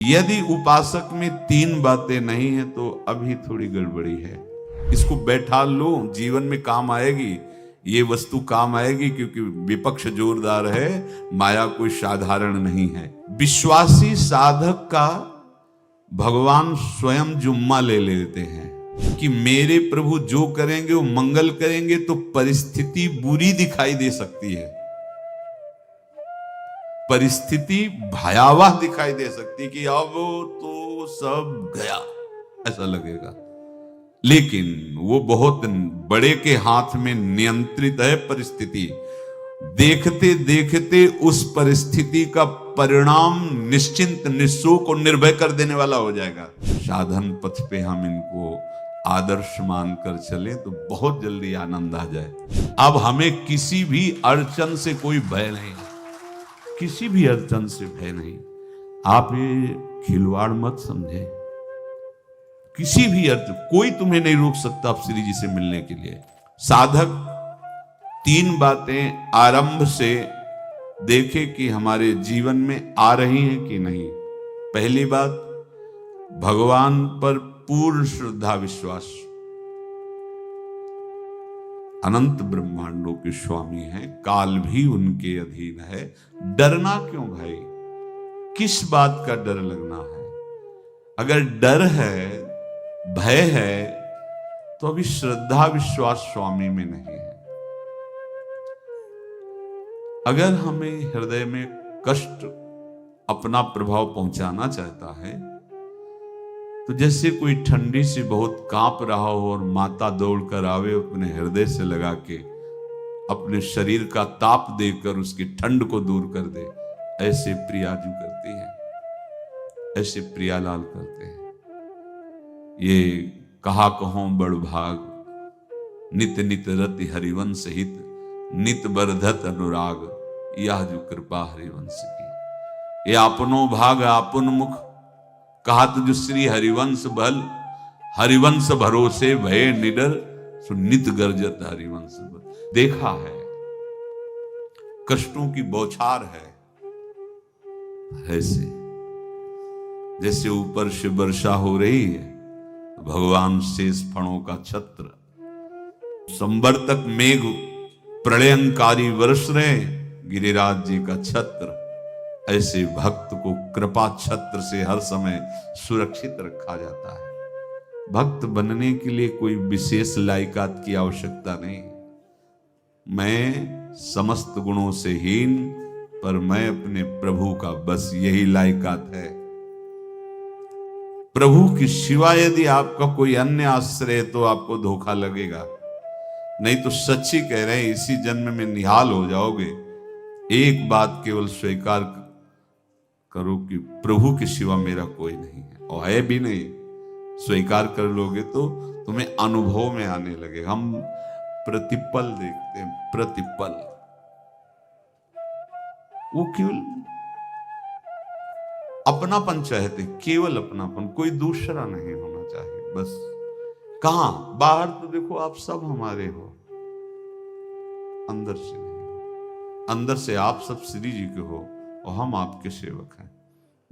यदि उपासक में तीन बातें नहीं है तो अभी थोड़ी गड़बड़ी है। इसको बैठा लो, जीवन में काम आएगी, ये वस्तु काम आएगी, क्योंकि विपक्ष जोरदार है, माया कोई साधारण नहीं है। विश्वासी साधक का भगवान स्वयं जुम्मा ले लेते हैं कि मेरे प्रभु जो करेंगे वो मंगल करेंगे। तो परिस्थिति बुरी दिखाई दे सकती है, परिस्थिति भयावह दिखाई दे सकती कि अब तो सब गया ऐसा लगेगा, लेकिन वो बहुत बड़े के हाथ में नियंत्रित है परिस्थिति। देखते देखते उस परिस्थिति का परिणाम निश्चिंत निःशोक और निर्भय कर देने वाला हो जाएगा। साधन पथ पे हम इनको आदर्श मानकर चले तो बहुत जल्दी आनंद आ जाए। अब हमें किसी भी अड़चन से कोई भय नहीं, किसी भी अड़चन से भय नहीं। आप ये खिलवाड़ मत समझे, किसी भी अर्थ कोई तुम्हें नहीं रोक सकता आप श्री जी से मिलने के लिए। साधक तीन बातें आरंभ से देखे कि हमारे जीवन में आ रही हैं कि नहीं। पहली बात, भगवान पर पूर्ण श्रद्धा विश्वास। अनंत ब्रह्मांडों के स्वामी हैं, काल भी उनके अधीन है। डरना क्यों भाई, किस बात का डर लगना है? अगर डर है, भय है, तो अभी श्रद्धा विश्वास स्वामी में नहीं है। अगर हमें हृदय में कष्ट अपना प्रभाव पहुंचाना चाहता है तो जैसे कोई ठंडी से बहुत कांप रहा हो और माता दौड़कर आवे, अपने हृदय से लगा के अपने शरीर का ताप देकर उसकी ठंड को दूर कर दे, ऐसे प्रियाजू करती है, ऐसे प्रियालाल करते हैं। ये कहा कहो बड़ भाग, नित नित रति हरिवंश हित, नित बरधत अनुराग, यह जो कृपा हरिवंश की। ये आपनो भाग आपन मुख, कहत जो श्री हरिवंश बल, हरिवंश भरोसे भय निडर, सो नित गर्जत हरिवंश बल। देखा है कष्टों की बौछार है, ऐसे जैसे ऊपर से वर्षा हो रही है, भगवान शेष फणों का छत्र, संवर्तक मेघ प्रलयंकारी वर्ष रहे, गिरिराज जी का छत्र। ऐसे भक्त को कृपा छत्र से हर समय सुरक्षित रखा जाता है। भक्त बनने के लिए कोई विशेष लायकात की आवश्यकता नहीं। मैं समस्त गुणों से हीन, पर मैं अपने प्रभु का, बस यही लायकात है। प्रभु के सिवा यदि आपका कोई अन्य आश्रय है तो आपको धोखा लगेगा, नहीं तो सच्ची कह रहे हैं इसी जन्म में निहाल हो जाओगे। एक बात केवल स्वीकार करो कि प्रभु के सिवा मेरा कोई नहीं है, और है भी नहीं। स्वीकार कर लोगे तो तुम्हें अनुभव में आने लगे। हम प्रतिपल देखते हैं, प्रतिपल, वो केवल अपनापन चाहते, केवल अपनापन, कोई दूसरा नहीं होना चाहिए। बस कहां बाहर तो देखो आप सब हमारे हो, अंदर से नहीं हो। अंदर से आप सब श्री जी के हो और हम आपके सेवक हैं।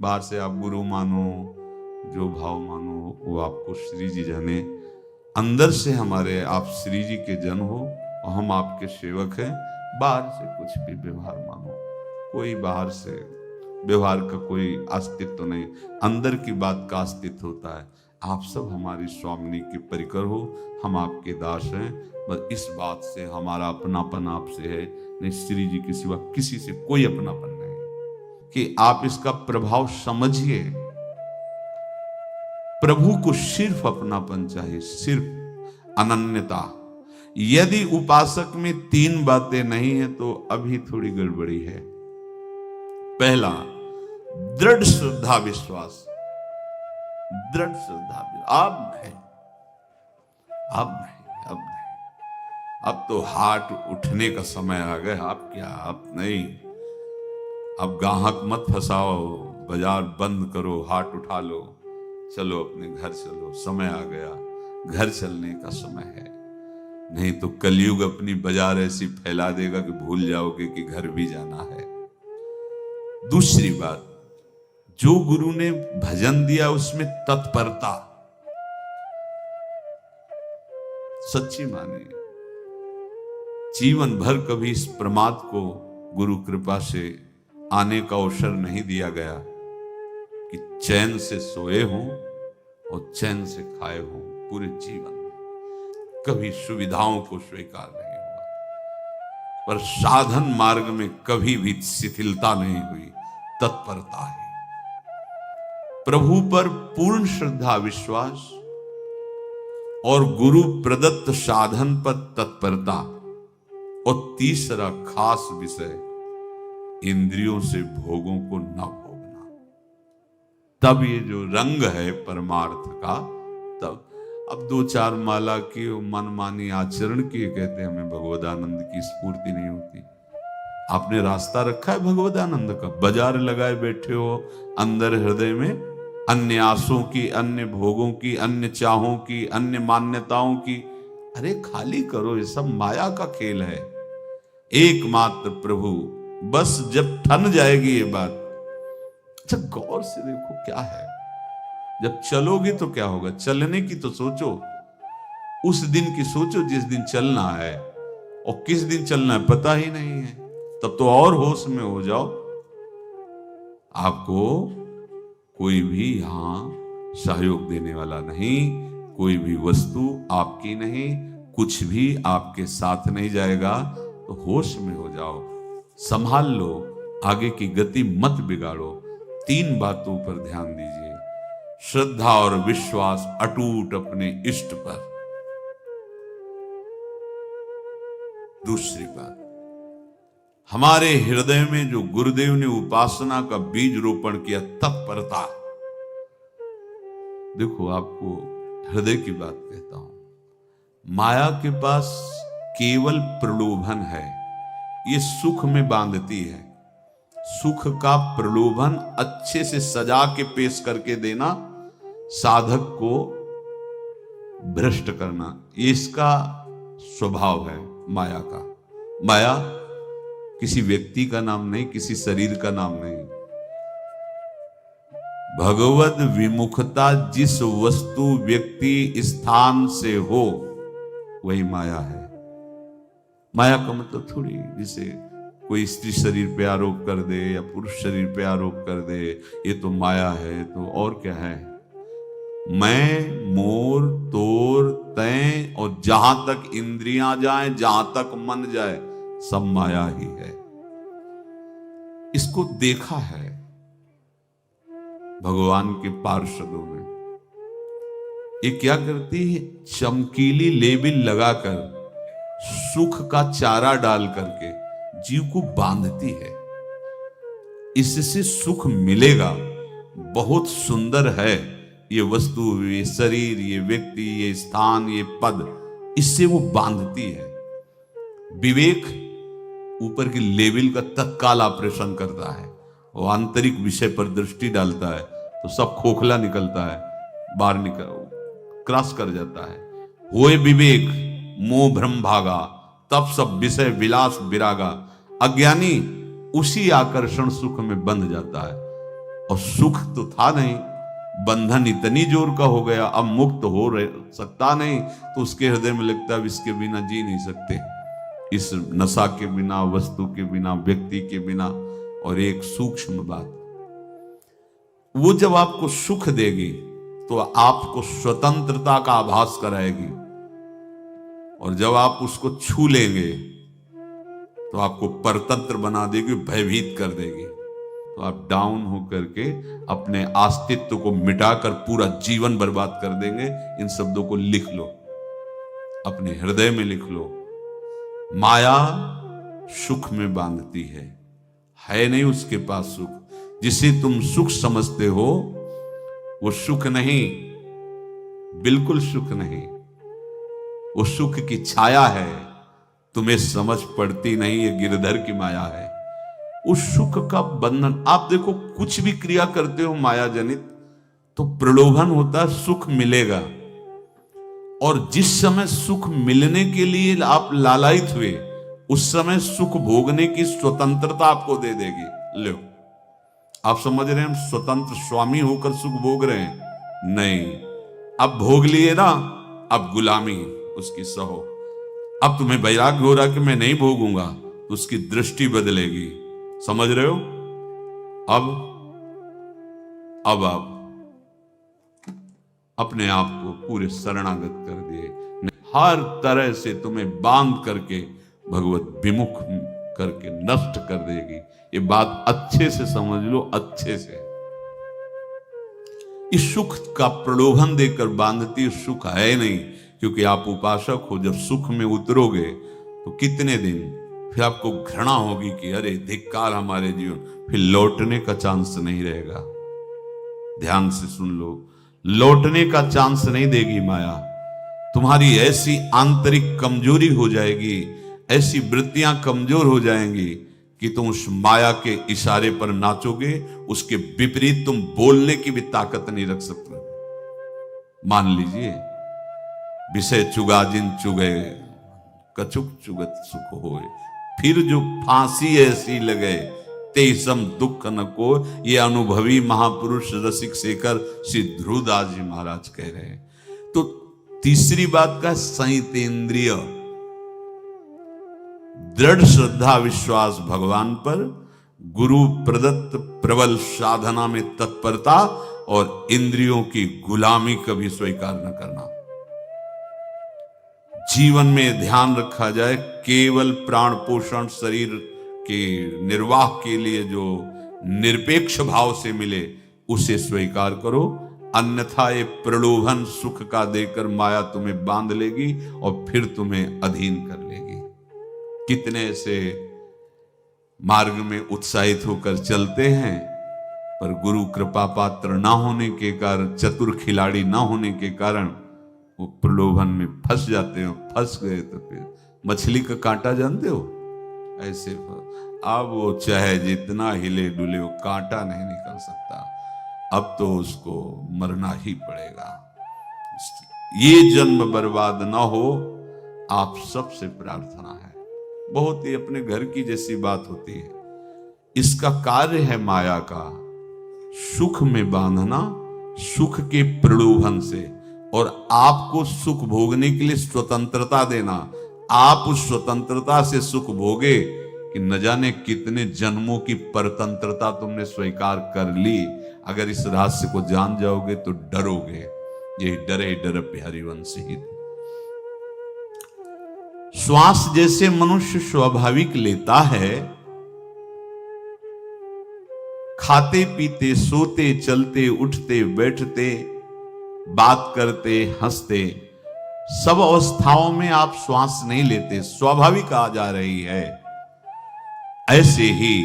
बाहर से आप गुरु मानो, जो भाव मानो, वो आपको श्री जी जाने। अंदर से हमारे आप श्री जी के जन हो और हम आपके सेवक हैं। बाहर से कुछ भी व्यवहार मानो, कोई बाहर से व्यवहार का कोई अस्तित्व नहीं, अंदर की बात का अस्तित्व होता है। आप सब हमारी स्वामिनी के परिकर हो, हम आपके दास हैं। बस इस बात से हमारा अपनापन आपसे है, नहीं श्री जी के सिवा किसी से कोई अपनापन नहीं। कि आप इसका प्रभाव समझिए। प्रभु को सिर्फ अपनापन चाहिए, सिर्फ अनन्यता। यदि उपासक में तीन बातें नहीं है तो अभी थोड़ी गड़बड़ी है। पहला, दृढ़ श्रद्धा विश्वास। दृढ़ श्रद्धा, अब नहीं, अब नहीं, अब नहीं, अब तो हाथ उठने का समय आ गया। अब क्या, अब नहीं, अब गाहक मत फंसाओ, बाजार बंद करो, हाथ उठा लो, चलो अपने घर चलो, समय आ गया, घर चलने का समय है। नहीं तो कलयुग अपनी बाजार ऐसी फैला देगा कि भूल जाओगे कि घर भी जाना है। दूसरी बात, जो गुरु ने भजन दिया उसमें तत्परता सच्ची मानिए। जीवन भर कभी इस प्रमाद को गुरु कृपा से आने का अवसर नहीं दिया गया कि चैन से सोए हों और चैन से खाए हों। पूरे जीवन में कभी सुविधाओं को स्वीकार नहीं हुआ, पर साधन मार्ग में कभी भी शिथिलता नहीं हुई, तत्परता है। प्रभु पर पूर्ण श्रद्धा विश्वास और गुरु प्रदत्त साधन पर तत्परता, और तीसरा खास विषय इंद्रियों से भोगों को न भोगना। तब ये जो रंग है परमार्थ का, तब अब 2-4 माला की मनमानी आचरण की कहते हैं हमें भगवदानंद की स्फूर्ति नहीं होती। आपने रास्ता रखा है भगवदानंद का, बाजार लगाए बैठे हो अंदर हृदय में अन्य आसों की, अन्य भोगों की, अन्य चाहों की, अन्य मान्यताओं की। अरे खाली करो, ये सब माया का खेल है। एकमात्र प्रभु, बस जब ठन जाएगी ये बात। अच्छा गौर से देखो क्या है, जब चलोगे तो क्या होगा, चलने की तो सोचो, उस दिन की सोचो जिस दिन चलना है, और किस दिन चलना है पता ही नहीं है, तब तो और होश में हो जाओ। आपको कोई भी यहां सहयोग देने वाला नहीं, कोई भी वस्तु आपकी नहीं, कुछ भी आपके साथ नहीं जाएगा। तो होश में हो जाओ, संभाल लो, आगे की गति मत बिगाड़ो। 3 बातों पर ध्यान दीजिए, श्रद्धा और विश्वास अटूट अपने इष्ट पर। दूसरी बात, हमारे हृदय में जो गुरुदेव ने उपासना का बीज रोपण किया, तत्परता। देखो आपको हृदय की बात कहता हूं, माया के पास केवल प्रलोभन है, ये सुख में बांधती है। सुख का प्रलोभन अच्छे से सजा के पेश करके देना, साधक को भ्रष्ट करना, ये इसका स्वभाव है माया का। माया किसी व्यक्ति का नाम नहीं, किसी शरीर का नाम नहीं। भगवद विमुखता जिस वस्तु व्यक्ति स्थान से हो वही माया है। माया का मतलब थोड़ी जिसे कोई स्त्री शरीर पे आरोप कर दे या पुरुष शरीर पे आरोप कर दे, ये तो माया है। तो और क्या है, मैं, मोर, तोर, तैं, और जहां तक इंद्रियां जाएं, जहां तक मन जाए, सब माया ही है। इसको देखा है भगवान के पार्षदों में। ये क्या करती है, चमकीली लेबिल लगाकर, सुख का चारा डाल करके जीव को बांधती है। इससे सुख मिलेगा, बहुत सुंदर है ये वस्तु, ये शरीर, ये व्यक्ति, ये स्थान, ये पद, इससे वो बांधती है। विवेक ऊपर की लेवल का तत्काल ऑपरेशन करता है, वो आंतरिक विषय पर दृष्टि डालता है तो सब खोखला निकलता है, बाहर निकल क्रॉस कर जाता है। होए विवेक मोह भ्रम भागा, तब सब विषय विलास विरागा। अज्ञानी उसी आकर्षण सुख में बंध जाता है, और सुख तो था नहीं, बंधन इतनी जोर का हो गया, अब मुक्त हो सकता नहीं, तो उसके हृदय में लगता है इसके बिना जी नहीं सकते, इस नशा के बिना, वस्तु के बिना, व्यक्ति के बिना। और एक सूक्ष्म बात, वो जब आपको सुख देगी तो आपको स्वतंत्रता का आभास कराएगी, और जब आप उसको छू लेंगे तो आपको परतंत्र बना देगी, भयभीत कर देगी। तो आप डाउन होकर के अपने अस्तित्व को मिटाकर पूरा जीवन बर्बाद कर देंगे। इन शब्दों को लिख लो, अपने हृदय में लिख लो। माया सुख में बांधती है नहीं उसके पास सुख। जिसे तुम सुख समझते हो वो सुख नहीं, बिल्कुल सुख नहीं, वो सुख की छाया है, तुम्हें समझ पड़ती नहीं, ये गिरधर की माया है। उस सुख का बंधन, आप देखो कुछ भी क्रिया करते हो माया जनित तो प्रलोभन होता है, सुख मिलेगा, और जिस समय सुख मिलने के लिए आप लालायित हुए उस समय सुख भोगने की स्वतंत्रता आपको दे देगी। लो आप समझ रहे हैं हम स्वतंत्र स्वामी होकर सुख भोग रहे हैं? नहीं, अब भोग लिए ना, अब गुलामी उसकी सहो। अब तुम्हें वैराग्य हो रहा कि मैं नहीं भोगूंगा, तो उसकी दृष्टि बदलेगी। समझ रहे हो? अब आप अपने आप को पूरे शरणागत कर दिए, हर तरह से तुम्हें बांध करके भगवत विमुख करके नष्ट कर देगी। ये बात अच्छे से समझ लो, अच्छे से। इस सुख का प्रलोभन देकर बांधती सुख है नहीं, क्योंकि आप उपासक हो। जब सुख में उतरोगे तो कितने दिन फिर आपको घृणा होगी कि अरे धिक्कार हमारे जीवन, फिर लौटने का चांस नहीं रहेगा। ध्यान से सुन लो, लौटने का चांस नहीं देगी माया। तुम्हारी ऐसी आंतरिक कमजोरी हो जाएगी, ऐसी वृत्तियां कमजोर हो जाएंगी कि तुम उस माया के इशारे पर नाचोगे, उसके विपरीत तुम बोलने की भी ताकत नहीं रख सकते। मान लीजिए, विषय चुगा जिन चुगे, कछुक चुगत सुख होए, फिर जो फांसी ऐसी लगे, तेसम दुख न को। ये अनुभवी महापुरुष रसिक शेखर श्री ध्रुवदास जी महाराज कह रहे हैं। तो तीसरी बात का संयतेंद्रिय, दृढ़ श्रद्धा विश्वास भगवान पर, गुरु प्रदत्त प्रबल साधना में तत्परता, और इंद्रियों की गुलामी कभी स्वीकार न करना। जीवन में ध्यान रखा जाए, केवल प्राण पोषण शरीर के निर्वाह के लिए जो निरपेक्ष भाव से मिले उसे स्वीकार करो, अन्यथा ये प्रलोभन सुख का देकर माया तुम्हें बांध लेगी और फिर तुम्हें अधीन कर लेगी। कितने ऐसे मार्ग में उत्साहित होकर चलते हैं, पर गुरु कृपा पात्र ना होने के कारण, चतुर खिलाड़ी ना होने के कारण वो प्रलोभन में फंस जाते हैं। फंस गए तो फिर मछली का कांटा जानते हो, ऐसे अब वो चाहे जितना हिले डुले, वो कांटा नहीं निकल सकता। अब तो उसको मरना ही पड़ेगा। ये जन्म बर्बाद ना हो, आप सबसे प्रार्थना है। बहुत ही अपने घर की जैसी बात होती है। इसका कार्य है माया का, सुख में बांधना, सुख के प्रलोभन से, और आपको सुख भोगने के लिए स्वतंत्रता देना। आप उस स्वतंत्रता से सुख भोगे कि न जाने कितने जन्मों की परतंत्रता तुमने स्वीकार कर ली। अगर इस रहस्य को जान जाओगे तो डरोगे। यही डरे डर हरिवंश ही। श्वास जैसे मनुष्य स्वाभाविक लेता है, खाते पीते सोते चलते उठते बैठते बात करते हंसते, सब अवस्थाओं में आप श्वास नहीं लेते, स्वाभाविक आ जा रही है। ऐसे ही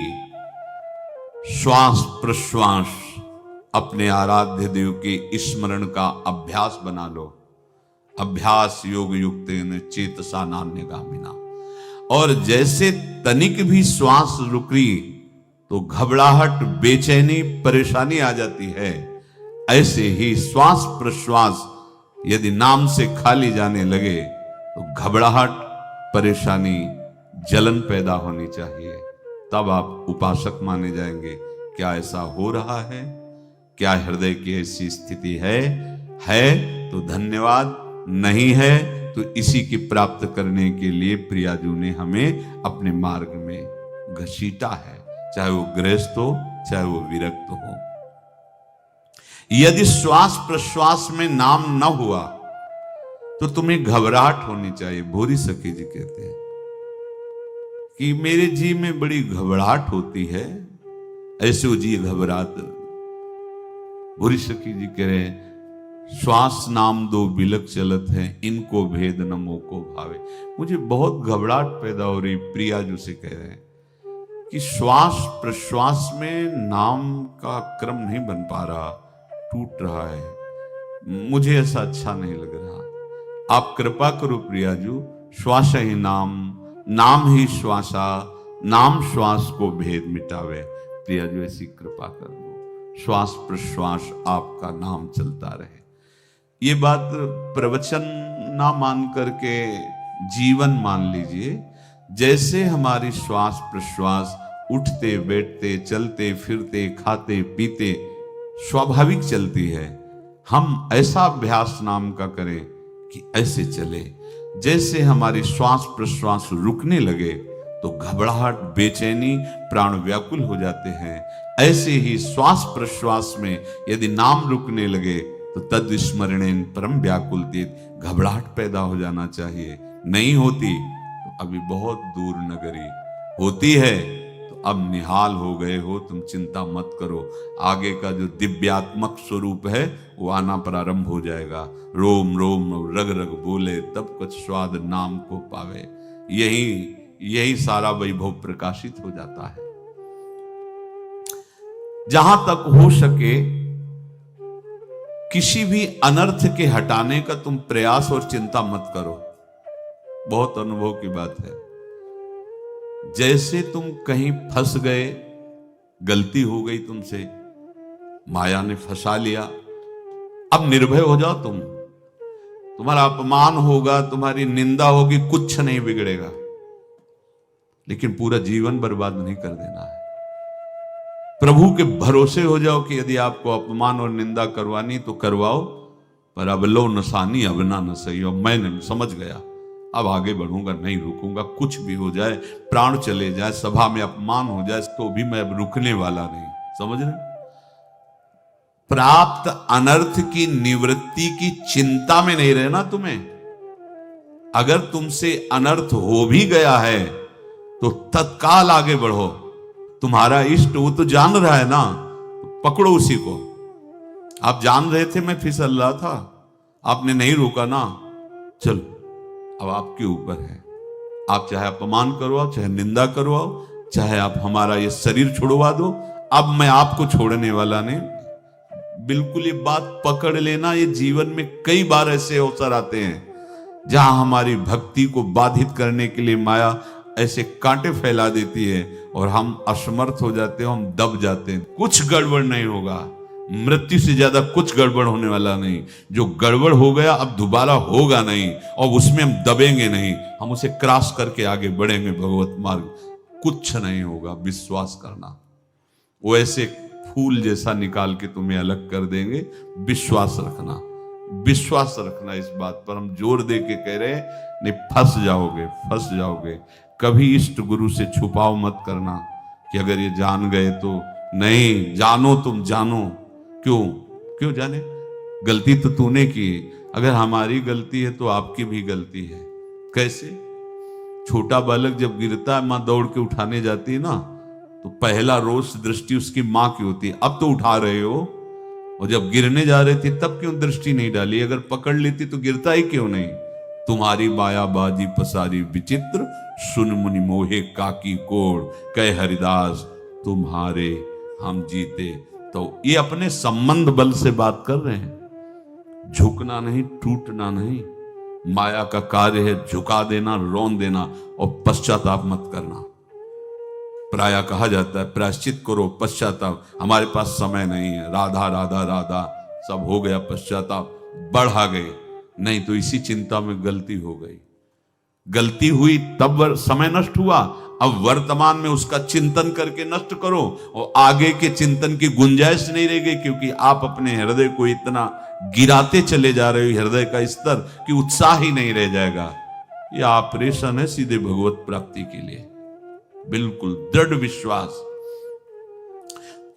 श्वास प्रश्वास अपने आराध्य देव के स्मरण का अभ्यास बना लो। अभ्यास योग युक्तेन चेतसा नान्यगामिना। और जैसे तनिक भी श्वास रुकी तो घबराहट, बेचैनी, परेशानी आ जाती है, ऐसे ही श्वास प्रश्वास यदि नाम से खाली जाने लगे तो घबराहट, परेशानी, जलन पैदा होनी चाहिए। तब आप उपासक माने जाएंगे। क्या ऐसा हो रहा है? क्या हृदय की ऐसी स्थिति है तो धन्यवाद, नहीं है तो इसी की प्राप्त करने के लिए प्रियाजू ने हमें अपने मार्ग में घसीटा है, चाहे वो गृहस्थ हो चाहे वो विरक्त हो। यदि श्वास प्रश्वास में नाम न हुआ तो तुम्हें घबराहट होनी चाहिए। भूरी सखी जी कहते हैं कि मेरे जी में बड़ी घबराहट होती है, ऐसे वो जी घबरात। भूरी सखी जी कह रहे हैं, श्वास नाम दो बिलक चलत है, इनको भेद न मोको भावे। मुझे बहुत घबराहट पैदा हो रही। प्रियाजू से कह रहे हैं कि श्वास प्रश्वास में नाम का क्रम नहीं बन पा रहा, टूट रहा है, मुझे ऐसा अच्छा नहीं लग रहा। आप कृपा करो प्रियाजू, श्वास ही नाम, नाम ही श्वासा, नाम श्वास को भेद मिटावे। प्रियाजू ऐसी कृपा कर दो, श्वास प्रश्वास आपका नाम चलता रहे। ये बात प्रवचन ना मान करके जीवन मान लीजिए। जैसे हमारी श्वास प्रश्वास उठते बैठते चलते फिरते खाते पीते स्वाभाविक चलती है। हम ऐसा अभ्यास नाम का करें कि ऐसे चले जैसे हमारी श्वास प्रश्वास रुकने लगे तो घबराहट बेचैनी प्राण व्याकुल हो जाते हैं। ऐसे ही श्वास प्रश्वास में यदि नाम रुकने लगे तो तद स्मरणेन परम व्याकुलतीत, घबराहट पैदा हो जाना चाहिए। नहीं होती तो अभी बहुत दूर नगरी, होती है तो अब निहाल हो गए हो, तुम चिंता मत करो। आगे का जो दिव्यात्मक स्वरूप है वो आना प्रारंभ हो जाएगा। रोम रोम रग रग बोले तब कुछ स्वाद नाम को पावे। यही सारा वैभव प्रकाशित हो जाता है। जहां तक हो सके किसी भी अनर्थ के हटाने का तुम प्रयास और चिंता मत करो। बहुत अनुभव की बात है। जैसे तुम कहीं फंस गए, गलती हो गई तुमसे, माया ने फंसा लिया, अब निर्भय हो जाओ। तुम्हारा अपमान होगा, तुम्हारी निंदा होगी, कुछ नहीं बिगड़ेगा, लेकिन पूरा जीवन बर्बाद नहीं कर देना है। प्रभु के भरोसे हो जाओ कि यदि आपको अपमान और निंदा करवानी तो करवाओ, पर अब लो नसानी अब ना न सही। और मैं समझ गया, अब आगे बढ़ूंगा, नहीं रुकूंगा। कुछ भी हो जाए, प्राण चले जाए, सभा में अपमान हो जाए, तो भी मैं अब रुकने वाला नहीं। समझ रहे? प्राप्त अनर्थ की निवृत्ति की चिंता में नहीं रहना तुम्हें। अगर तुमसे अनर्थ हो भी गया है तो तत्काल आगे बढ़ो। तुम्हारा इष्ट वो तो जान रहा है ना, पकड़ो उसी को। आप जान रहे थे मैं फिसल रहा था, आपने नहीं रोका ना, चलो अब आपके ऊपर है। आप चाहे अपमान करवाओ, चाहे निंदा करवाओ, चाहे आप हमारा ये शरीर छुड़वा दो, अब मैं आपको छोड़ने वाला नहीं। बिल्कुल ये बात पकड़ लेना। ये जीवन में कई बार ऐसे अवसर आते हैं जहां हमारी भक्ति को बाधित करने के लिए माया ऐसे कांटे फैला देती है और हम असमर्थ हो जाते हैं, हम दब जाते हैं। कुछ गड़बड़ नहीं होगा, मृत्यु से ज्यादा कुछ गड़बड़ होने वाला नहीं। जो गड़बड़ हो गया अब दोबारा होगा नहीं, और उसमें हम दबेंगे नहीं, हम उसे क्रॉस करके आगे बढ़ेंगे भगवत मार्ग। कुछ नहीं होगा, विश्वास करना। वो ऐसे फूल जैसा निकाल के तुम्हें अलग कर देंगे। विश्वास रखना, विश्वास रखना। इस बात पर हम जोर दे के कह रहे हैं, नहीं फंस जाओगे, फंस जाओगे। कभी इष्ट गुरु से छुपाव मत करना कि अगर ये जान गए तो। नहीं, जानो, तुम जानो। क्यों जाने? गलती तो तूने की। अगर हमारी गलती है तो आपकी भी गलती है। कैसे? छोटा बालक जब गिरता है, मां दौड़ के उठाने जाती है ना, तो पहला रोष दृष्टि उसकी मां की होती है। अब तो उठा रहे हो, और जब गिरने जा रहे थे तब क्यों दृष्टि नहीं डाली? अगर पकड़ लेती तो गिरता ही क्यों नहीं? तुम्हारी माया बाजी पसारी विचित्र, सुन मुनि मोहे काकी कोड़, कह हरिदास तुम्हारे हम जीते। तो ये अपने संबंध बल से बात कर रहे हैं। झुकना नहीं, टूटना नहीं। माया का कार्य है झुका देना, रौन देना, और पश्चाताप मत करना। प्रायः कहा जाता है प्रायश्चित करो, पश्चाताप। हमारे पास समय नहीं है। राधा राधा राधा सब हो गया, पश्चाताप बढ़ा गए। नहीं तो इसी चिंता में गलती हो गई, गलती हुई तब समय नष्ट हुआ। अब वर्तमान में उसका चिंतन करके नष्ट करो, और आगे के चिंतन की गुंजाइश नहीं रह गई, क्योंकि आप अपने हृदय को इतना गिराते चले जा रहे हो, हृदय का स्तर, कि उत्साह ही नहीं रह जाएगा। यह ऑपरेशन है सीधे भगवत प्राप्ति के लिए। बिल्कुल दृढ़ विश्वास।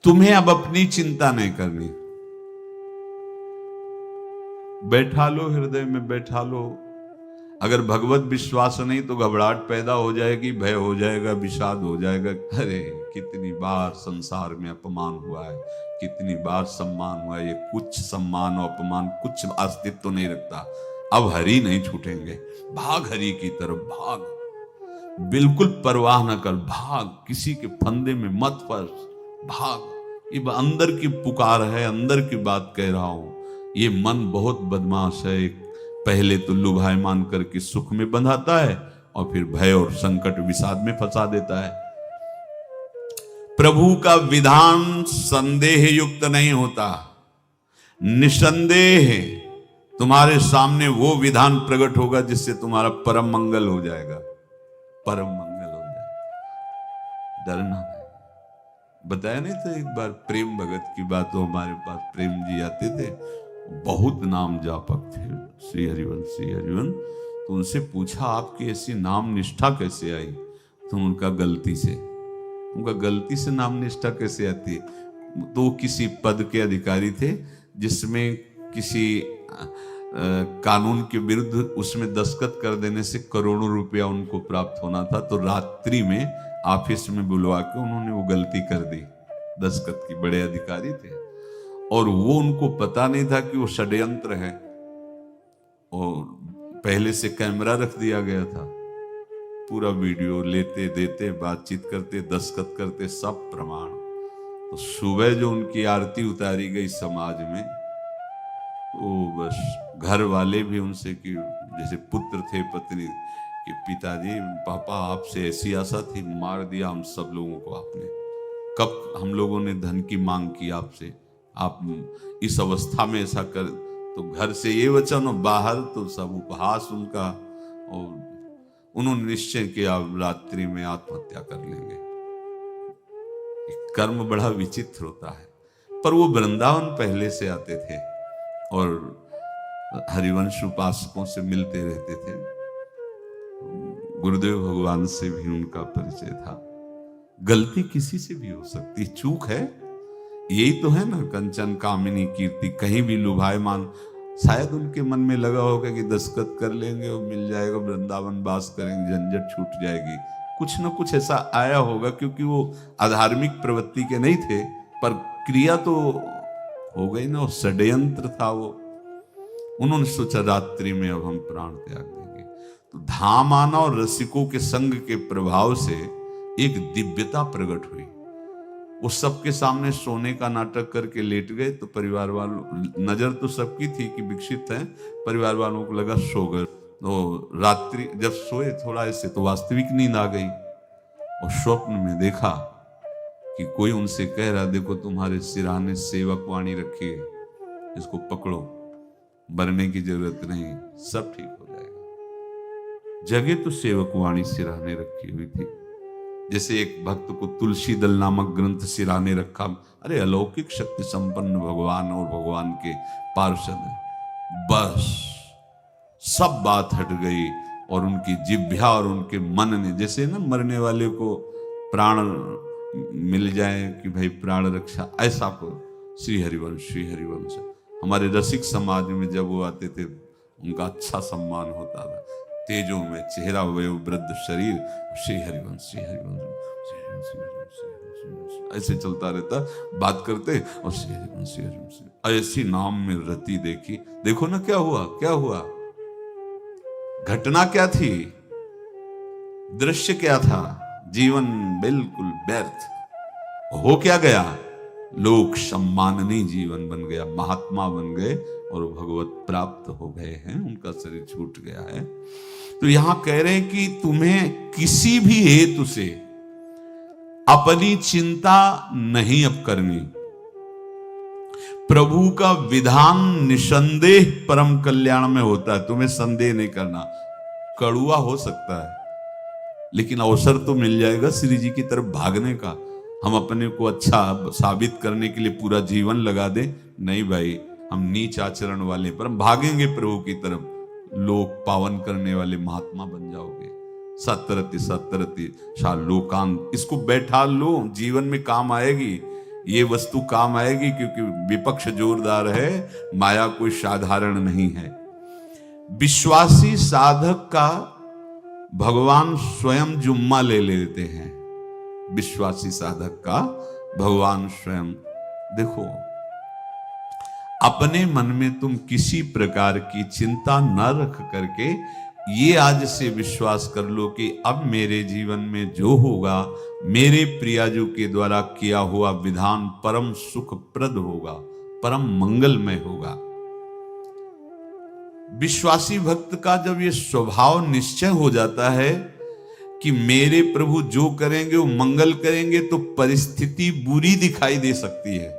तुम्हें अब अपनी चिंता नहीं करनी। बैठा लो, हृदय में बैठा लो। अगर भगवत विश्वास नहीं तो घबराहट पैदा हो जाएगी, भय हो जाएगा, विषाद हो जाएगा। अरे कितनी बार संसार में अपमान हुआ है, कितनी बार सम्मान हुआ है। ये कुछ सम्मान और अपमान कुछ अस्तित्व तो नहीं रखता। अब हरि नहीं छूटेंगे। भाग हरि की तरफ, भाग। बिल्कुल परवाह न कर, भाग। किसी के फंदे में मत फंस, भाग। ये अंदर की पुकार है, अंदर की बात कह रहा हूं। ये मन बहुत बदमाश है। पहले तो लुभायमान करके सुख में बंधाता है, और फिर भय और संकट विषाद में फंसा देता है। प्रभु का विधान संदेह युक्त नहीं होता। निसंदेह तुम्हारे सामने वो विधान प्रकट होगा जिससे तुम्हारा परम मंगल हो जाएगा, परम मंगल हो जाएगा। डरना नहीं। बताया नहीं था एक बार प्रेम भगत की बात, तो हमारे पास प्रेम जी आते थे, बहुत नाम जापक थे, श्री हरिवंश श्री हरिवंश। तो उनसे पूछा आपकी ऐसी नाम निष्ठा कैसे आई? तो उनका गलती से नाम निष्ठा कैसे आती है? तो वो किसी पद के अधिकारी थे जिसमें किसी कानून के विरुद्ध उसमें दस्तखत कर देने से करोड़ों रुपया उनको प्राप्त होना था। तो रात्रि में ऑफिस में बुलवा के उन्होंने वो गलती कर दी दस्तखत की। बड़े अधिकारी थे और वो उनको पता नहीं था कि वो षड्यंत्र है, और पहले से कैमरा रख दिया गया था, पूरा वीडियो लेते देते बातचीत करते दस्तखत करते सब प्रमाण। तो सुबह जो उनकी आरती उतारी गई समाज में, वो बस घर वाले भी उनसे कि जैसे पुत्र थे पत्नी कि पिताजी पापा आपसे ऐसी आशा थी, मार दिया हम सब लोगों को आपने। कब हम लोगों ने धन की मांग की आपसे, आप इस अवस्था में ऐसा कर। तो घर से ये वचन और बाहर तो सब उपहास उनका, और उन्होंने निश्चय किया रात्रि में आत्महत्या कर लेंगे। कर्म बड़ा विचित्र होता है। पर वो वृंदावन पहले से आते थे और हरिवंश उपासकों से मिलते रहते थे, गुरुदेव भगवान से भी उनका परिचय था। गलती किसी से भी हो सकती, चूक है, यही तो है ना, कंचन कामिनी कीर्ति, कहीं भी लुभायमान। शायद उनके मन में लगा होगा कि दस्तखत कर लेंगे और मिल जाएगा, वृंदावन वास करेंगे, झंझट छूट जाएगी, कुछ न कुछ ऐसा आया होगा, क्योंकि वो अधार्मिक प्रवृत्ति के नहीं थे, पर क्रिया तो हो गई ना, षड्यंत्र था वो। उन्होंने सोचा रात्रि में अब हम प्राण त्याग देंगे। तो धाम आना और रसिकों के संग के प्रभाव से एक दिव्यता प्रकट हुई। वो सबके सामने सोने का नाटक करके लेट गए। तो परिवार वालों, नजर तो सबकी थी कि विकसित है, परिवार वालों को लगा सो गए। तो रात्रि जब सोए थोड़ा ऐसे, तो वास्तविक नींद आ गई और स्वप्न में देखा कि कोई उनसे कह रहा, देखो तुम्हारे सिरहाने सेवक वाणी रखी है, इसको पकड़ो, मरने की जरूरत नहीं, सब ठीक हो जाएगा। जगह तो सेवक वाणी सिरहाने रखी हुई थी, जैसे एक भक्त को तुलसी दल नामक ग्रंथ सिरहाने रखा। अरे अलौकिक शक्ति संपन्न भगवान और भगवान के पार्षद हैं। बस सब बात हट गई और उनकी जिह्वा और उनके मन ने, जैसे ना मरने वाले को प्राण मिल जाए कि भाई प्राण रक्षा, ऐसा को श्री हरिवंश हमारे रसिक समाज में जब वो आते थे उनका अच्छा सम्मान होता था। तेजो में चेहरा, वयो वृद्ध शरीर, श्री हरिवंश ऐसे चलता रहता, बात करते और श्री हरिवंश ऐसी नाम में रति देखी। देखो ना क्या हुआ, घटना क्या थी, दृश्य क्या था, जीवन बिल्कुल व्यर्थ हो क्या गया, लोक सम्माननीय जीवन बन गया, महात्मा बन गए और भगवत प्राप्त हो गए हैं, उनका शरीर छूट गया है। तो यहां कह रहे हैं कि तुम्हें किसी भी हेतु से अपनी चिंता नहीं अब करनी। प्रभु का विधान निसंदेह परम कल्याण में होता है, तुम्हें संदेह नहीं करना। कड़ुआ हो सकता है लेकिन अवसर तो मिल जाएगा श्री जी की तरफ भागने का। हम अपने को अच्छा साबित करने के लिए पूरा जीवन लगा दें, नहीं भाई, हम नीच आचरण वाले पर हम भागेंगे प्रभु की तरफ, लोक पावन करने वाले महात्मा बन जाओगे। सतरति लोकांत, इसको बैठा लो, जीवन में काम आएगी, ये वस्तु काम आएगी, क्योंकि विपक्ष जोरदार है, माया कोई साधारण नहीं है। विश्वासी साधक का भगवान स्वयं जुम्मा ले लेते हैं। विश्वासी साधक का भगवान स्वयं, देखो अपने मन में तुम किसी प्रकार की चिंता न रख करके ये आज से विश्वास कर लो कि अब मेरे जीवन में जो होगा, मेरे प्रियाजू के द्वारा किया हुआ विधान परम सुखप्रद होगा, परम मंगलमय होगा। विश्वासी भक्त का जब ये स्वभाव निश्चय हो जाता है कि मेरे प्रभु जो करेंगे वो मंगल करेंगे, तो परिस्थिति बुरी दिखाई दे सकती है,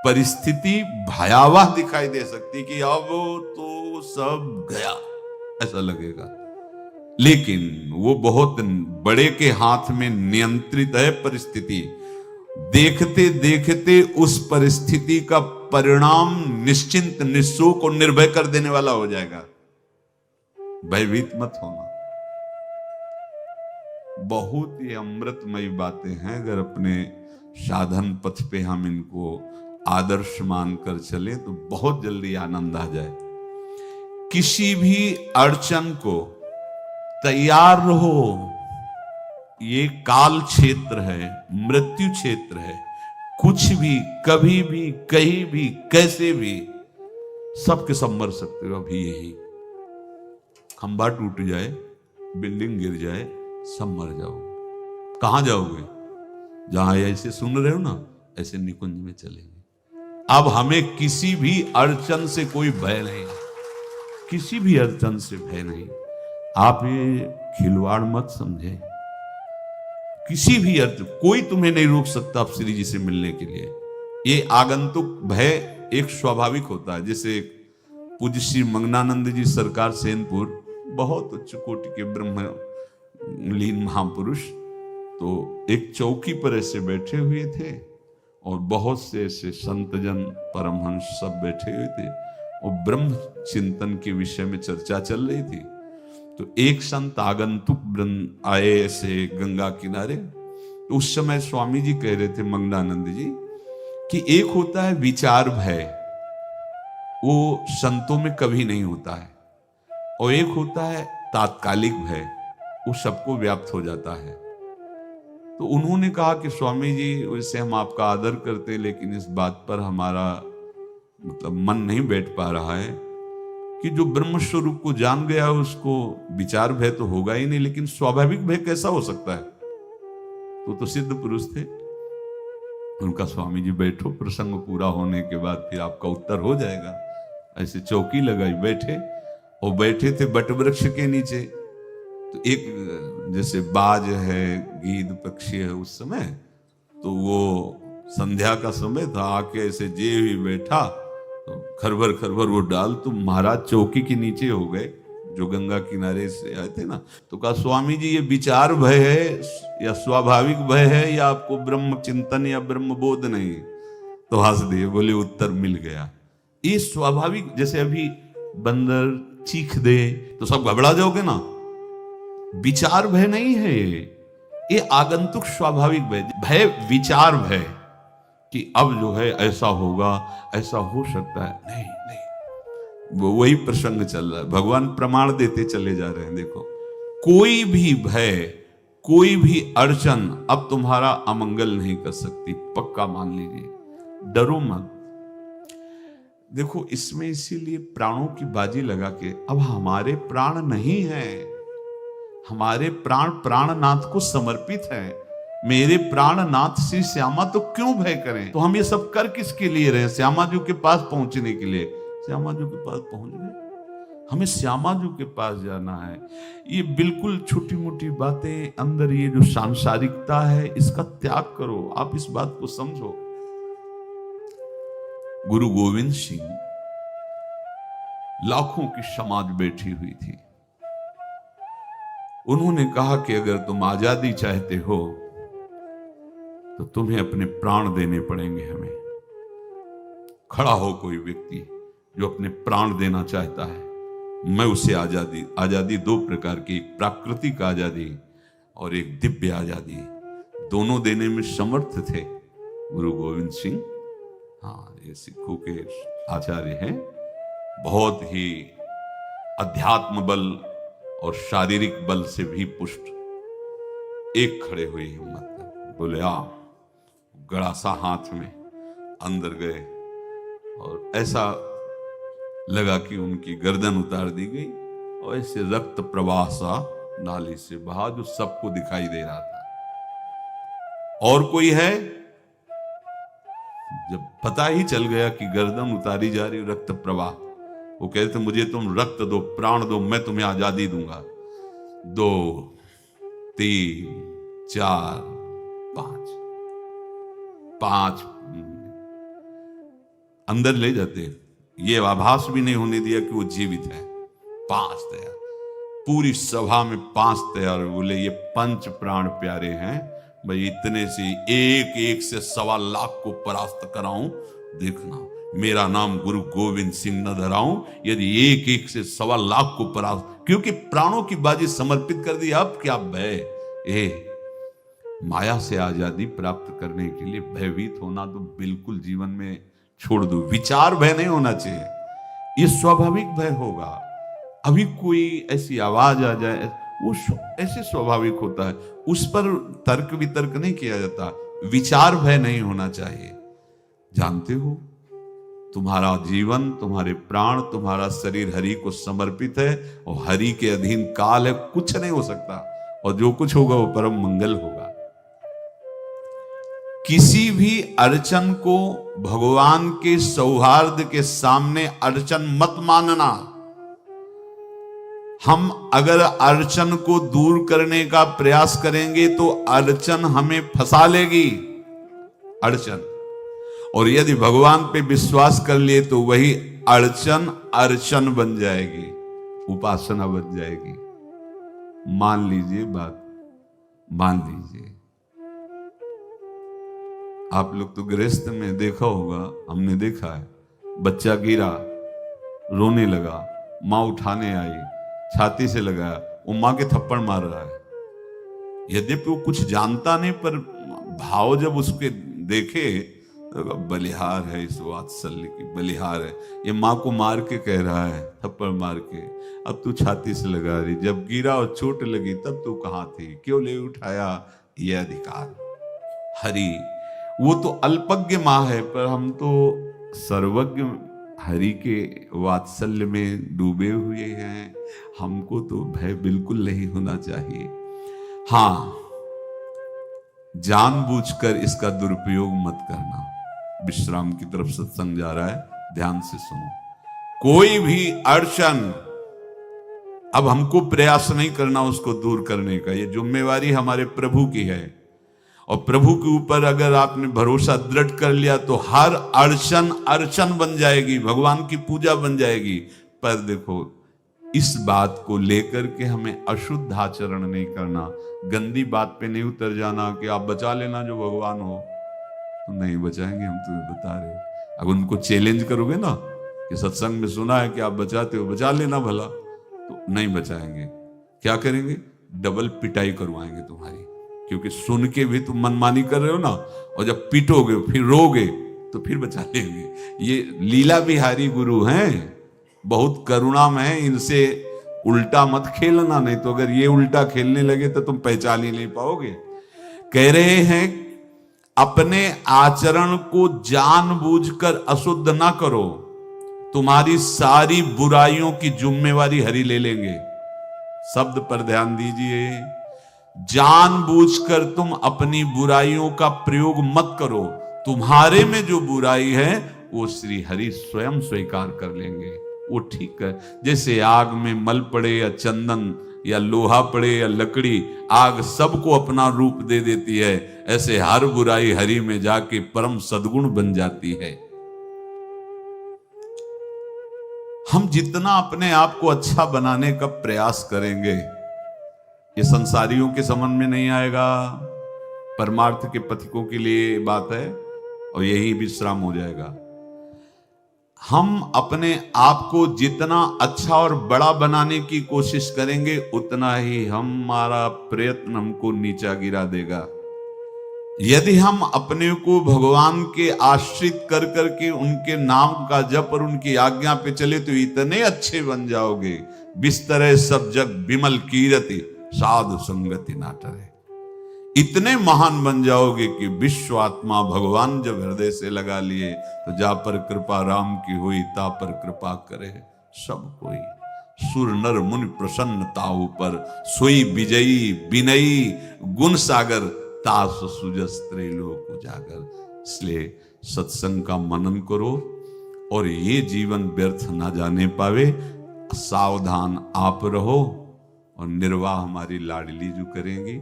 परिस्थिति भयावह दिखाई दे सकती कि अब तो सब गया, ऐसा लगेगा। लेकिन वो बहुत बड़े के हाथ में नियंत्रित है परिस्थिति। देखते देखते उस परिस्थिति का परिणाम निश्चिंत, निःशोक और निर्भय कर देने वाला हो जाएगा। भयभीत मत होना। बहुत ही अमृतमयी बातें हैं। अगर अपने साधन पथ पे हम इनको आदर्श मानकर चले तो बहुत जल्दी आनंद आ जाए। किसी भी अड़चन को तैयार रहो। ये काल क्षेत्र है, मृत्यु क्षेत्र है। कुछ भी, कभी भी, कहीं भी, कैसे भी, सबके सब मर सकते हो। अभी यही खंबा टूट जाए, बिल्डिंग गिर जाए, सब मर जाओगे। कहां जाओगे? जहां ऐसे सुन रहे हो ना, ऐसे निकुंज में चलेंगे। अब हमें किसी भी अड़चन से कोई भय नहीं, किसी भी अड़चन से भय नहीं। आप ये खिलवाड़ मत समझे। किसी भी अर्थ कोई तुम्हें नहीं रोक सकता आप श्री जी से मिलने के लिए। ये आगंतुक भय एक स्वाभाविक होता है। जैसे पूज्य श्री मंगनानंद जी सरकार सेनपुर, बहुत उच्च कोटि के ब्रह्मलीन महापुरुष, तो एक चौकी पर ऐसे बैठे हुए थे और बहुत से ऐसे संतजन, परमहंस सब बैठे हुए थे और ब्रह्म चिंतन के विषय में चर्चा चल रही थी। तो एक संत आगंतुक वृंद आए ऐसे गंगा किनारे। तो उस समय स्वामी जी कह रहे थे मंगनानंद जी कि एक होता है विचार भय, वो संतों में कभी नहीं होता है, और एक होता है तात्कालिक भय, वो सबको व्याप्त हो जाता है। तो उन्होंने कहा कि स्वामी जी, वैसे हम आपका आदर करते, लेकिन इस बात पर हमारा मतलब मन नहीं बैठ पा रहा है कि जो ब्रह्म स्वरूप को जान गया है उसको विचार भय तो होगा ही नहीं, लेकिन स्वाभाविक भय कैसा हो सकता है? तो सिद्ध पुरुष थे। उनका स्वामी जी बैठो, प्रसंग पूरा होने के बाद फिर आपका उत्तर हो जाएगा। ऐसे चौकी लगाई, बैठे, और बैठे थे बट वृक्ष के नीचे। तो एक जैसे बाज है, गीद पक्षी है, उस समय तो वो संध्या का समय था, आके ऐसे जे भी बैठा तो खरबर खरबर वो डाल, तो महाराज चौकी के नीचे हो गए, जो गंगा किनारे से आए थे ना। तो कहा स्वामी जी, ये विचार भय है या स्वाभाविक भय है, या आपको ब्रह्म चिंतन या ब्रह्म बोध नहीं? तो हंस दिए, बोले उत्तर मिल गया। ये स्वाभाविक, जैसे अभी बंदर चीख दे तो सब घबरा जाओगे ना, विचार भय नहीं है ये आगंतुक स्वाभाविक भय। भय विचार भय कि अब जो है ऐसा होगा, ऐसा हो सकता है, नहीं नहीं, वही प्रसंग चल रहा है। भगवान प्रमाण देते चले जा रहे हैं। देखो, कोई भी भय, कोई भी अड़चन अब तुम्हारा अमंगल नहीं कर सकती, पक्का मान लीजिए। डरो मत। देखो, इसमें इसीलिए प्राणों की बाजी लगा के, अब हमारे प्राण नहीं है, हमारे प्राण प्राणनाथ को समर्पित है। मेरे प्राणनाथ श्री श्यामा, तो क्यों भय करें? तो हम ये सब कर किसके लिए रहे? श्यामा जी के पास पहुंचने के लिए। श्यामा जी के पास पहुंच गए, हमें श्यामा जी के पास जाना है। ये बिल्कुल छोटी मोटी बातें, अंदर ये जो सांसारिकता है, इसका त्याग करो। आप इस बात को समझो। गुरु गोविंद सिंह, लाखों की समाज बैठी हुई थी। उन्होंने कहा कि अगर तुम आजादी चाहते हो तो तुम्हें अपने प्राण देने पड़ेंगे। हमें खड़ा हो कोई व्यक्ति जो अपने प्राण देना चाहता है, मैं उसे आजादी। आजादी दो प्रकार की, एक प्राकृतिक आजादी और एक दिव्य आजादी, दोनों देने में समर्थ थे गुरु गोविंद सिंह। हाँ, ये सिखों के आचार्य हैं। बहुत ही अध्यात्म बल और शारीरिक बल से भी पुष्ट, एक खड़े हुए हिम्मत कर बोले, आ। गड़ासा हाथ में अंदर गए और ऐसा लगा कि उनकी गर्दन उतार दी गई और ऐसे रक्त प्रवाह सा नाली से बहा, जो सबको दिखाई दे रहा था। और कोई है? जब पता ही चल गया कि गर्दन उतारी जा रही, रक्त प्रवाह, वो कहते मुझे तुम रक्त दो, प्राण दो, मैं तुम्हें आजादी दूंगा। 2 3 4 5 अंदर ले जाते, ये आभास भी नहीं होने दिया कि वो जीवित है। 5 दया, पूरी सभा में 5 तैयार, बोले ये पंच प्राण प्यारे हैं भाई, इतने से एक एक से 1.25 को परास्त कराऊं, देखना मेरा नाम गुरु गोविंद सिंह न धराऊं, यदि एक एक से 1.25 को परास्त, क्योंकि प्राणों की बाजी समर्पित कर दी। अब क्या भय, माया से आजादी प्राप्त करने के लिए भयभीत होना तो बिल्कुल जीवन में छोड़ दो। विचार भय नहीं होना चाहिए, ये स्वाभाविक भय होगा। अभी कोई ऐसी आवाज आ जाए, वो ऐसे स्वाभाविक होता है, उस पर तर्क वितर्क नहीं किया जाता। विचार भय नहीं होना चाहिए। जानते हो, तुम्हारा जीवन, तुम्हारे प्राण, तुम्हारा शरीर हरि को समर्पित है और हरि के अधीन काल है, कुछ नहीं हो सकता, और जो कुछ होगा वो परम मंगल होगा। किसी भी अड़चन को भगवान के सौहार्द के सामने अड़चन मत मानना। हम अगर अड़चन को दूर करने का प्रयास करेंगे तो अड़चन हमें फंसा लेगी, अड़चन। और यदि भगवान पे विश्वास कर लिए तो वही अड़चन अर्चन बन जाएगी, उपासना बन जाएगी। मान लीजिए बात, मान लीजिए आप लोग तो गृहस्थ में देखा होगा, हमने देखा है, बच्चा गिरा, रोने लगा, माँ उठाने आई, छाती से लगाया, वो माँ के थप्पड़ मार रहा है। यद्यपि वो कुछ जानता नहीं, पर भाव जब उसके देखे तो बलिहार है, इस वात्सल्य की बलिहार है, ये माँ को मार के कह रहा है, थप्पड़ मार के, अब तू छाती से लगा रही, जब गिरा और चोट लगी तब तू कहाँ थी, क्यों ले उठाया, ये अधिकार। हरि वो तो अल्पज्ञ माँ है, पर हम तो सर्वज्ञ हरि के वात्सल्य में डूबे हुए हैं। हमको तो भय बिल्कुल नहीं होना चाहिए। हाँ, जानबूझकर इसका दुरुपयोग मत करना। विश्राम की तरफ सत्संग जा रहा है, ध्यान से सुनो। कोई भी अड़चन, अब हमको प्रयास नहीं करना उसको दूर करने का, ये जिम्मेवारी हमारे प्रभु की है। और प्रभु के ऊपर अगर आपने भरोसा दृढ़ कर लिया तो हर अड़चन अर्चन बन जाएगी, भगवान की पूजा बन जाएगी। पर देखो, इस बात को लेकर के हमें अशुद्ध आचरण नहीं करना, गंदी बात पे नहीं उतर जाना कि आप बचा लेना जो भगवान हो, तो नहीं बचाएंगे। हम तुम्हें बता रहे, अगर उनको चैलेंज करोगे ना कि सत्संग में सुना है कि आप बचाते हो, बचा लेना भला, तो नहीं बचाएंगे। क्या करेंगे? डबल पिटाई करवाएंगे तुम्हारी, क्योंकि सुन के भी तुम मनमानी कर रहे हो ना, और जब पीटोगे फिर रोगे तो फिर बचा लेंगे। ये लीला बिहारी गुरु हैं, बहुत करुणामय है, इनसे उल्टा मत खेलना, नहीं तो अगर ये उल्टा खेलने लगे तो तुम पहचान ही नहीं पाओगे। कह रहे हैं अपने आचरण को जानबूझकर अशुद्ध ना करो, तुम्हारी सारी बुराइयों की जिम्मेवारी हरि ले लेंगे। शब्द पर ध्यान दीजिए, जानबूझकर तुम अपनी बुराइयों का प्रयोग मत करो, तुम्हारे में जो बुराई है वो श्री हरि स्वयं स्वीकार कर लेंगे, वो ठीक है। जैसे आग में मल पड़े या चंदन या लोहा पड़े या लकड़ी, आग सबको अपना रूप दे देती है, ऐसे हर बुराई हरि में जाके परम सद्गुण बन जाती है। हम जितना अपने आप को अच्छा बनाने का प्रयास करेंगे, ये संसारियों के समझ में नहीं आएगा, परमार्थ के पथिकों के लिए बात है, और यही विश्राम हो जाएगा। हम अपने आप को जितना अच्छा और बड़ा बनाने की कोशिश करेंगे, उतना ही हमारा प्रयत्न हमको नीचा गिरा देगा। यदि हम अपने को भगवान के आश्रित कर करके उनके नाम का जप और उनकी आज्ञा पे चले तो इतने अच्छे बन जाओगे, बिस्तरे सब जग बिमल कीरति साधु संगति ना टरे। इतने महान बन जाओगे कि विश्व आत्मा भगवान जब हृदय से लगा लिए तो जा पर कृपा राम की हुई, ता पर कृपा करे सब कोई। सुर नर मुनि प्रसन्न ताहु पर, सोई विजयी विनयी गुण सागर, तास सुजस त्रैलोक उजागर। इसलिए सत्संग का मनन करो और ये जीवन व्यर्थ ना जाने पावे, सावधान आप रहो, और निर्वाह हमारी लाडली जू करेंगी।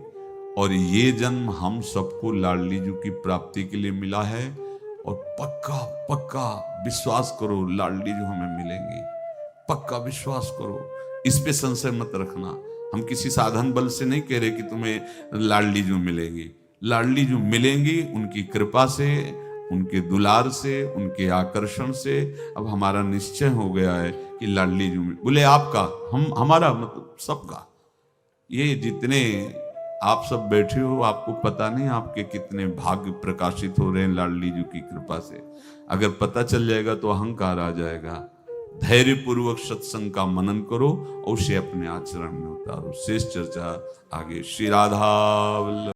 और ये जन्म हम सबको लाडली जू की प्राप्ति के लिए मिला है, और पक्का पक्का विश्वास करो लाडली जू हमें मिलेंगी। पक्का विश्वास करो, इस पे संशय मत रखना। हम किसी साधन बल से नहीं कह रहे कि तुम्हें लाडली जो मिलेंगी। लाडली जो मिलेंगी उनकी कृपा से, उनके दुलार से, उनके आकर्षण से। अब हमारा निश्चय हो गया है कि लाडली जो बोले आपका, हम हमारा मतलब सबका। ये जितने आप सब बैठे हो, आपको पता नहीं आपके कितने भाग्य प्रकाशित हो रहे हैं लाडली जी की कृपा से। अगर पता चल जाएगा तो अहंकार आ जाएगा। धैर्य पूर्वक सत्संग का मनन करो और उसे अपने आचरण में उतारो। शेष चर्चा आगे। श्री राधा वल्लभ।